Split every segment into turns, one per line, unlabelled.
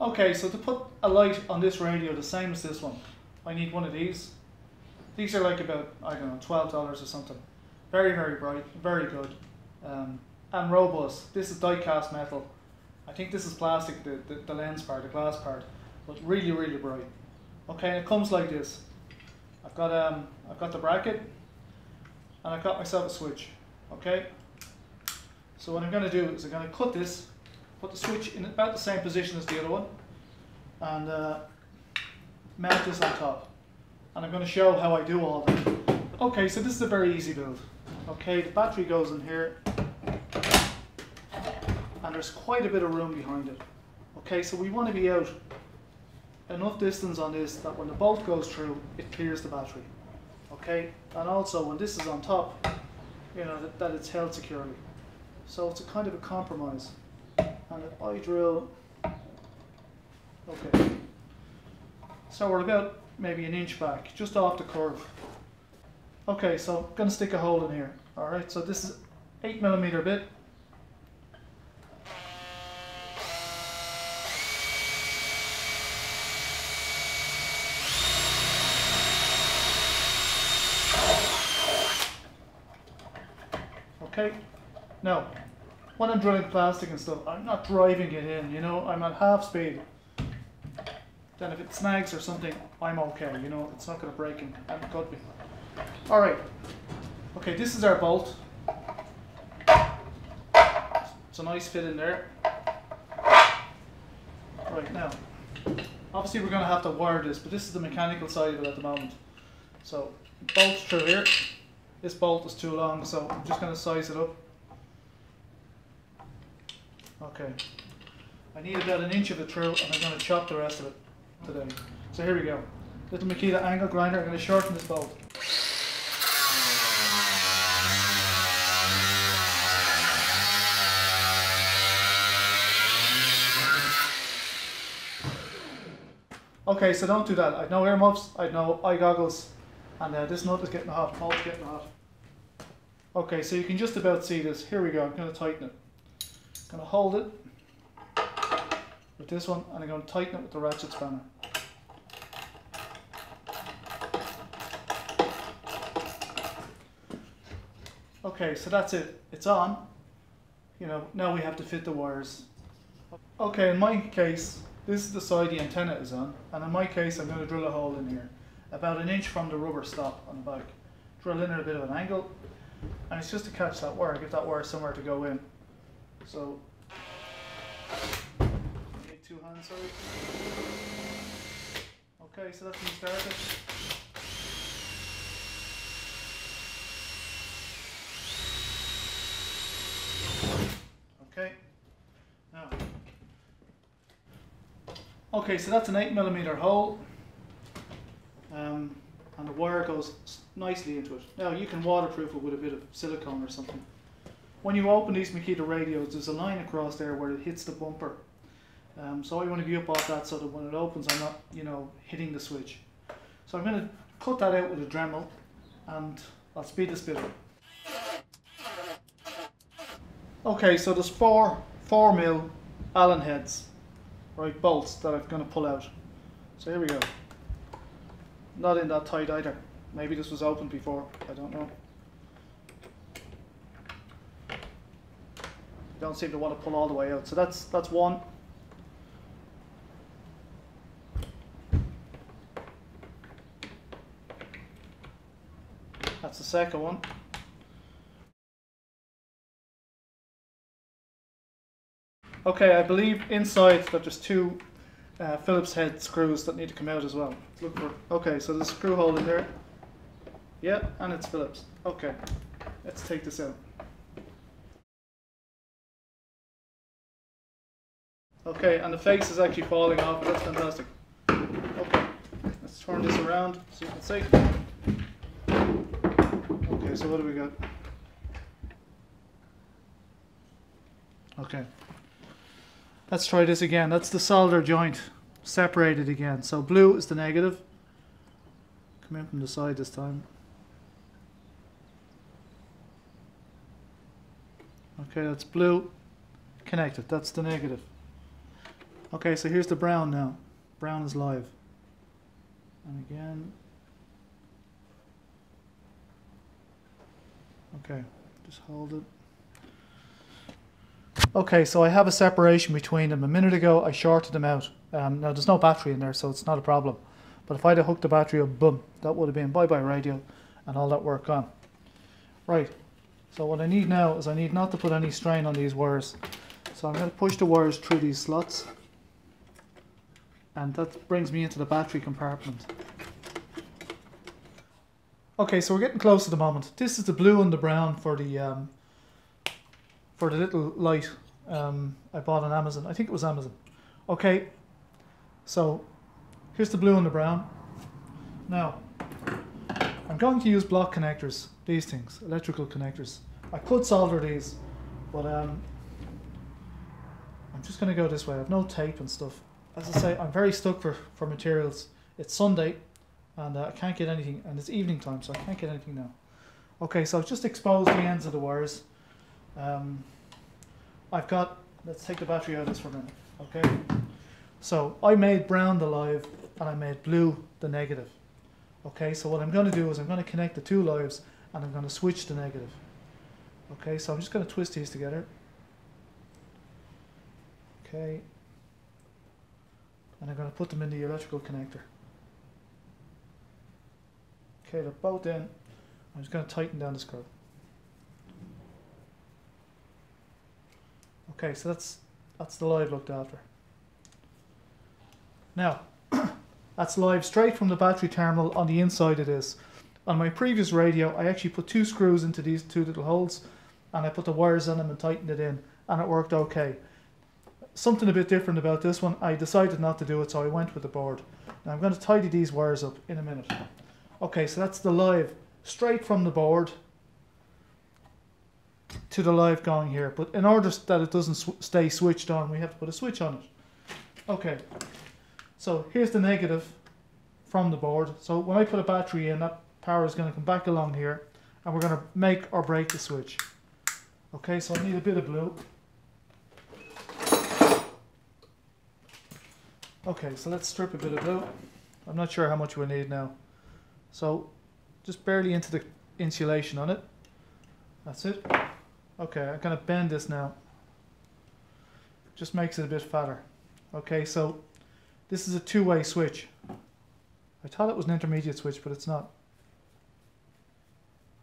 Okay, so to put a light on this radio the same as this one, I need one of these. These are like about, I don't know, $12 or something. Very, very bright, very good. And robust. This is die-cast metal. I think this is plastic, the lens part, the glass part, but really, really bright. Okay, and it comes like this. I've got the bracket, and I've got myself a switch. Okay. So what I'm going to do is I'm going to cut this, put the switch in about the same position as the other one, and mount this on top. And I'm going to show how I do all that. Okay, so this is a very easy build. Okay, the battery goes in here, and there's quite a bit of room behind it. Okay, so we want to be out enough distance on this that when the bolt goes through, it clears the battery. Okay, and also when this is on top, you know, that it's held securely. So it's a kind of a compromise. And if I drill, okay, so we're about maybe an inch back, just off the curve. Okay, so I'm going to stick a hole in here. Alright, so this is 8mm bit. Okay, now when I'm drilling plastic and stuff, I'm not driving it in, you know, I'm at half speed. Then if it snags or something, I'm okay, you know, it's not going to break and cut me. Alright, okay, this is our bolt. It's a nice fit in there. Right, now, obviously we're going to have to wire this, but this is the mechanical side of it at the moment. So, bolt's through here. This bolt is too long, so I'm just going to size it up. Okay, I need about an inch of it through, and I'm going to chop the rest of it today. So here we go. Little Makita angle grinder. I'm going to shorten this bolt. Okay, so don't do that. I've no earmuffs, I've no eye goggles, and this nut is getting hot, bolt's getting hot. Okay, so you can just about see this. Here we go, I'm going to tighten it. I'm going to hold it with this one, and I'm going to tighten it with the ratchet spanner. Okay, so that's it. It's on. You know, now we have to fit the wires. Okay, in my case, this is the side the antenna is on, and in my case I'm going to drill a hole in here, about an inch from the rubber stop on the back. Drill in at a bit of an angle, and it's just to catch that wire, get that wire somewhere to go in. So, you need two hands, sorry. Okay, so that's me started. Okay, now. Okay, so that's an 8mm hole, and the wire goes nicely into it. Now you can waterproof it with a bit of silicone or something. When you open these Makita radios, there's a line across there where it hits the bumper. So I want to be up off that so that when it opens I'm not, you know, hitting the switch. So I'm going to cut that out with a Dremel, and I'll speed this bit up. Okay, so there's 4mm Allen heads, right, bolts that I'm going to pull out. So here we go. Not in that tight either. Maybe this was open before, I don't know. Don't seem to want to pull all the way out. So that's one. That's the second one. Okay, I believe inside that there's two Phillips head screws that need to come out as well. Look for. Okay, so there's a screw hole in there. Yeah, and it's Phillips. Okay, let's take this out. Okay, and the face is actually falling off, but that's fantastic. Okay, let's turn this around so you can see. Okay, so what do we got? Okay, let's try this again. That's the solder joint separated again. So blue is the negative. Come in from the side this time. Okay, that's blue connected. That's the negative. Okay, so here's the brown now. Brown is live. And again. Okay, just hold it. Okay, so I have a separation between them. A minute ago I shorted them out. Now there's no battery in there, so it's not a problem. But if I'd have hooked the battery up, boom, that would have been bye-bye radio and all that work gone. Right, so what I need now is I need not to put any strain on these wires. So I'm going to push the wires through these slots. And that brings me into the battery compartment. Okay, so we're getting close at the moment. This is the blue and the brown for the little light I bought on Amazon. I think it was Amazon. Okay, so here's the blue and the brown. Now, I'm going to use block connectors, these things, electrical connectors. I could solder these, but I'm just going to go this way. I have no tape and stuff. As I say, I'm very stuck for materials. It's Sunday, and I can't get anything, and it's evening time, so I can't get anything now. Okay, so I've just exposed the ends of the wires. I've got, let's take the battery out of this for a minute, okay? So I made brown the live and I made blue the negative. Okay, so what I'm going to do is I'm going to connect the two lives and I'm going to switch the negative. Okay, so I'm just going to twist these together. Okay, and I'm going to put them in the electrical connector. Okay, they're both in. I'm just going to tighten down the screw. Okay, so that's the live looked after. Now, that's live straight from the battery terminal on the inside of this. On my previous radio, I actually put two screws into these two little holes and I put the wires on them and tightened it in and it worked okay. Something a bit different about this one, I decided not to do it, so I went with the board. Now I'm going to tidy these wires up in a minute. Okay, so that's the live straight from the board to the live going here, but in order that it doesn't stay switched on, we have to put a switch on it. Okay, so here's the negative from the board. So when I put a battery in, that power is going to come back along here and we're going to make or break the switch. Okay, so I need a bit of blue. Okay, so let's strip a bit of blue. I'm not sure how much we need now. So just barely into the insulation on it. That's it. Okay, I'm going to bend this now. Just makes it a bit fatter. Okay, so this is a two-way switch. I thought it was an intermediate switch, but it's not.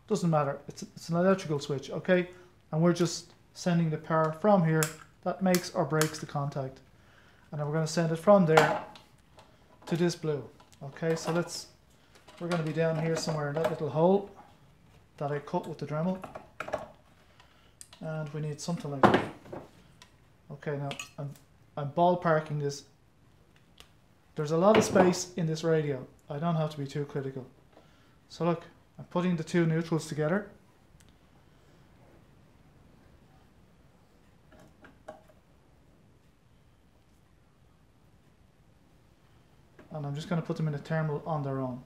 Doesn't matter. It's an electrical switch, okay? And we're just sending the power from here. That makes or breaks the contact. And then we're going to send it from there to this blue. Okay, so we're going to be down here somewhere in that little hole that I cut with the Dremel. And we need something like that. Okay, now I'm ballparking this. There's a lot of space in this radio. I don't have to be too critical. So look, I'm putting the two neutrals together. And I'm just going to put them in a terminal on their own.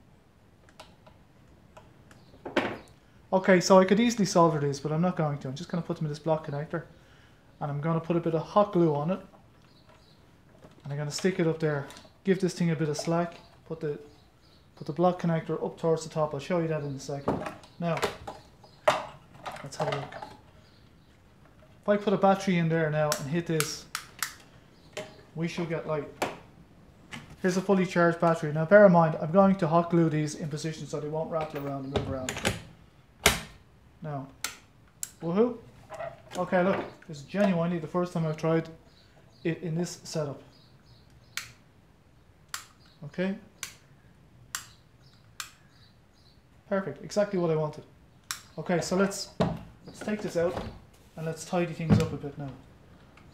Okay, so I could easily solder these, but I'm not going to. I'm just going to put them in this block connector. And I'm going to put a bit of hot glue on it. And I'm going to stick it up there. Give this thing a bit of slack. Put the block connector up towards the top. I'll show you that in a second. Now, let's have a look. If I put a battery in there now and hit this, we should get light. Here's a fully charged battery. Now bear in mind, I'm going to hot glue these in position so they won't rattle around and move around. Now, woohoo! Okay, look, this is genuinely the first time I've tried it in this setup. Okay? Perfect, exactly what I wanted. Okay, so let's take this out and let's tidy things up a bit now.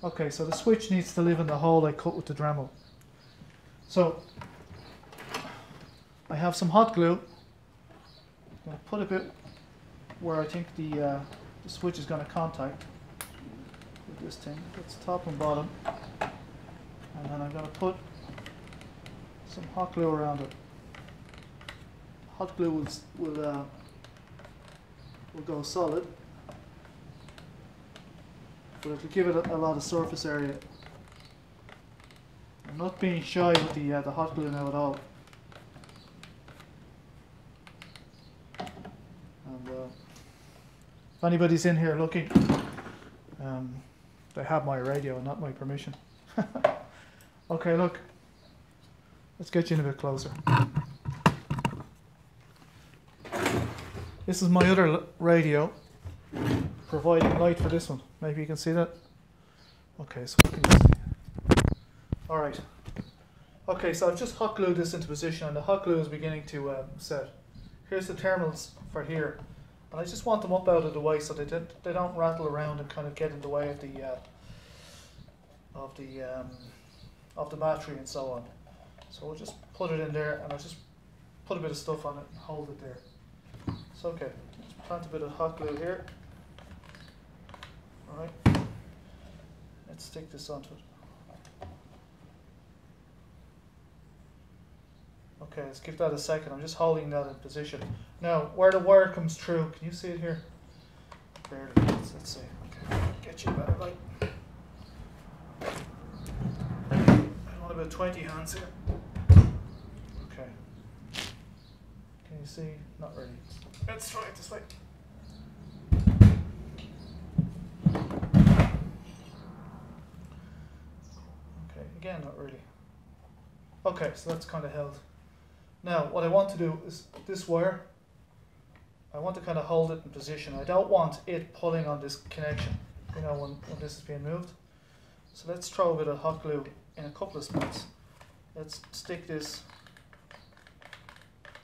Okay, so the switch needs to live in the hole I cut with the Dremel. So, I have some hot glue. I'm going to put a bit where I think the switch is going to contact with this thing. It's top and bottom. And then I'm going to put some hot glue around it. Hot glue will go solid, but it'll give it a lot of surface area. I'm not being shy with the hot glue now at all. And if anybody's in here looking, they have my radio, not my permission. Okay, look. Let's get you in a bit closer. This is my other radio, providing light for this one. Maybe you can see that. Okay, so what can you see? Alright. Okay, so I've just hot glued this into position and the hot glue is beginning to set. Here's the terminals for here. And I just want them up out of the way so they don't rattle around and kind of get in the way of the battery and so on. So we'll just put it in there and I'll just put a bit of stuff on it and hold it there. So okay, let's plant a bit of hot glue here. Alright, let's stick this onto it. Okay, let's give that a second. I'm just holding that in position. Now, where the wire comes through, can you see it here? Barely. Let's see. Okay, get you a better light. I want about 20 hands here. Okay. Can you see? Not really. Let's try it this way. Okay, again, not really. Okay, so that's kind of held. Now, what I want to do is this wire, I want to kind of hold it in position. I don't want it pulling on this connection, you know, when this is being moved. So let's throw a bit of hot glue in a couple of spots. Let's stick this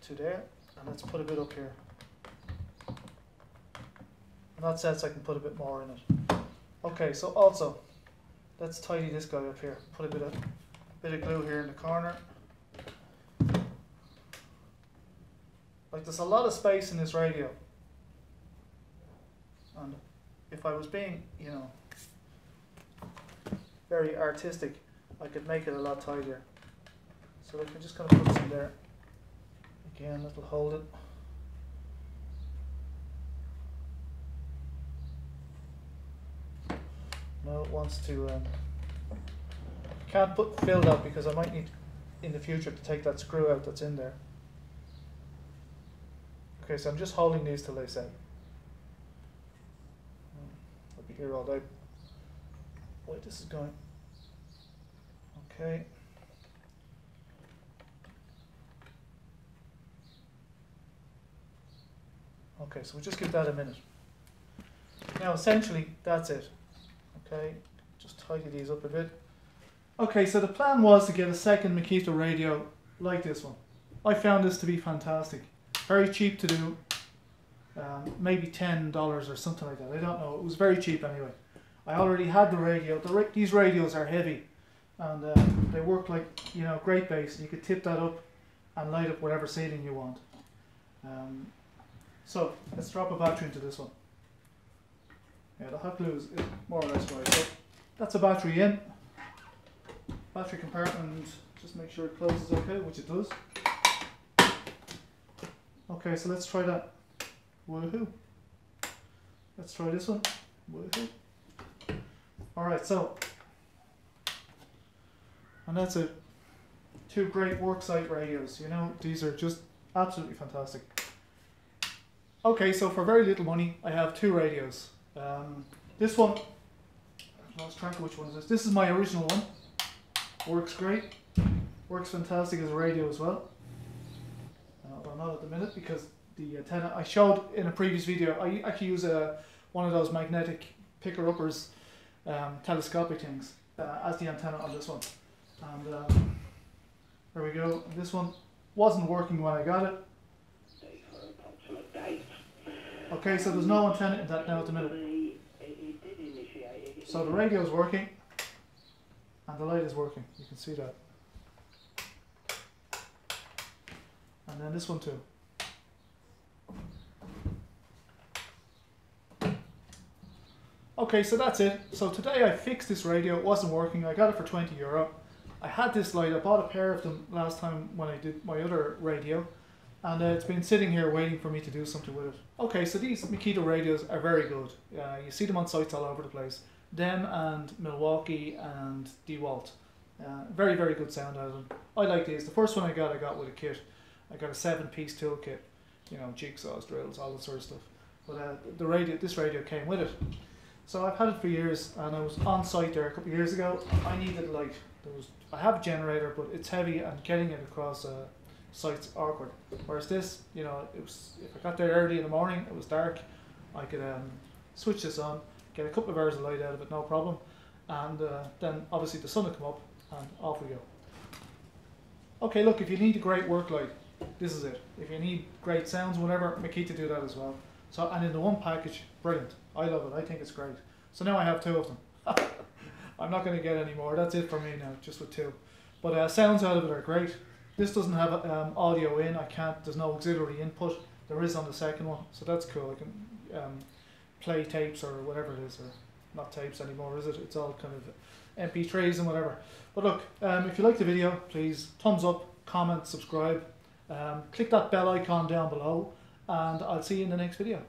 to there, and let's put a bit up here. In that sense, I can put a bit more in it. Okay, so also, let's tidy this guy up here. Put a bit of glue here in the corner. Like, there's a lot of space in this radio, and if I was being, you know, very artistic, I could make it a lot tidier. So I can just kind of put some there. Again, that'll hold it. Now it wants to. Can't fill that because I might need in the future to take that screw out that's in there. Okay, so I'm just holding these till they set. I'll be here all day. Wait, this is going. Okay. Okay, so we'll just give that a minute. Now, essentially, that's it. Okay, just tidy these up a bit. Okay, so the plan was to get a second Makita radio like this one. I found this to be fantastic. Very cheap to do, maybe $10 or something like that. I don't know. It was very cheap anyway. I already had the radio. These radios are heavy, and they work like, you know, great bass. You could tip that up and light up whatever ceiling you want. So let's drop a battery into this one. Yeah, the hot glue is more or less right. So that's a battery in. Battery compartment. Just make sure it closes okay, which it does. Okay, so let's try that. Woohoo. Let's try this one. Woohoo. Alright, so. And that's it. Two great worksite radios. You know, these are just absolutely fantastic. Okay, so for very little money, I have two radios. This one, I've lost track of which one is this. This is my original one. Works great. Works fantastic as a radio as well. Well, not at the minute because the antenna I showed in a previous video. I actually use one of those magnetic picker-uppers, telescopic things, as the antenna on this one. And there we go. And this one wasn't working when I got it. Okay, so there's no antenna in that now at the minute. So the radio is working, and the light is working. You can see that. And then this one too. Okay, so that's it. So today I fixed this radio. It wasn't working. I got it for €20. I had this light. I bought a pair of them last time when I did my other radio. And it's been sitting here waiting for me to do something with it. Okay, so these Makita radios are very good. You see them on sites all over the place. Them and Milwaukee and DeWalt. Very, very good sound out of them. I like these. The first one I got with a kit. I got a 7-piece tool kit, you know, jigsaws, drills, all that sort of stuff. But this radio came with it. So I've had it for years, and I was on site there a couple of years ago. I needed I have a generator, but it's heavy, and getting it across site's awkward. Whereas this, you know, if I got there early in the morning, it was dark, I could switch this on, get a couple of hours of light out of it, no problem, and then obviously the sun will come up, and off we go. Okay, look, if you need a great work light, this is it. If you need great sounds, whatever, Makita do that as well. So, and in the one package, brilliant. I love it. I think it's great. So now I have 2 of them. I'm not going to get any more. That's it for me now, just with 2. But sounds out of it are great. This doesn't have audio in. There's no auxiliary input. There is on the second one, so that's cool. I can play tapes or whatever it is, or not tapes anymore, is it? It's all kind of MP3s and whatever. But look, if you like the video, please thumbs up, comment, subscribe. Click that bell icon down below, and I'll see you in the next video.